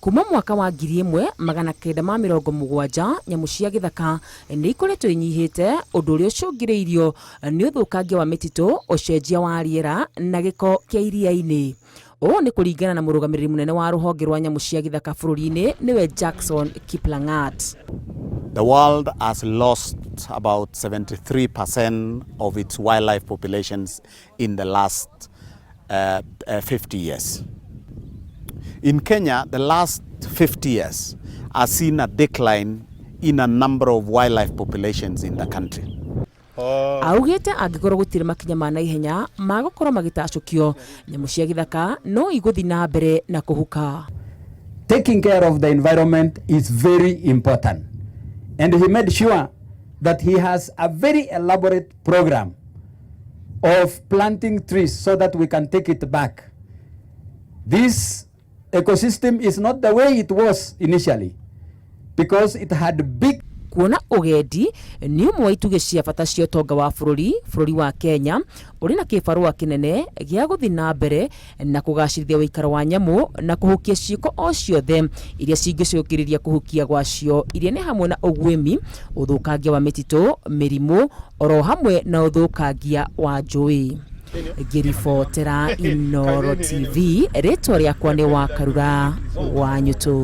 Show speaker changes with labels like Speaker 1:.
Speaker 1: Kuma mwaka wa 1970 nyamũ cia gĩthaka nĩ ikoretwo inyihĩte, ũndũ ũrĩa ũcũngĩrĩirio nĩ ũthũkangia wa mĩtitũ, ũcenjia wa rĩera na gĩko kĩa iria-inĩ. Ũũ nĩ kũringana na mũrũgamĩrĩri mũnene wa rũhonge rwa nyamũ cia gĩthaka bũrũri-inĩ nĩwe Jackson Kiplangat.
Speaker 2: The world has lost about 73% of its wildlife populations in the last 50 years. In Kenya, the last 50 years has seen a decline in a number of wildlife populations in the country.
Speaker 1: Augĩte angĩkorwo gũtirĩ makinya ma naihenya ma gũkorwo magĩtacũkio, nyamũ cia gĩthaka no igũthiĩ na mbere na kũhuka.
Speaker 3: Taking care of the environment is very important. And he made sure that he has a very elaborate program of planting trees so that we can take it back. This ecosystem is not the way it was initially because it had big.
Speaker 1: Kuona ũgendi nĩ ũmwe wa itugĩ cia bata cia ũtonga wa bũrũri wa Kenya ũrĩ na kĩbarũa kĩnene gĩa gũthiĩ na mbere na kũgacĩrithia ũikaro wa nyamũ na kũhukia ciĩko o ciothe iria cingĩcũngĩrĩria kũhukia gwacio, iria nĩ hamwe na ũguĩmi, ũthũkangia wa mĩtitũ, mĩrimũ, oro hamwe na ũthũkangia wa njũĩ. Ngĩribotera Inooro TV, rĩtwa rĩakwa nĩ Wakarura wa Nyũtũ.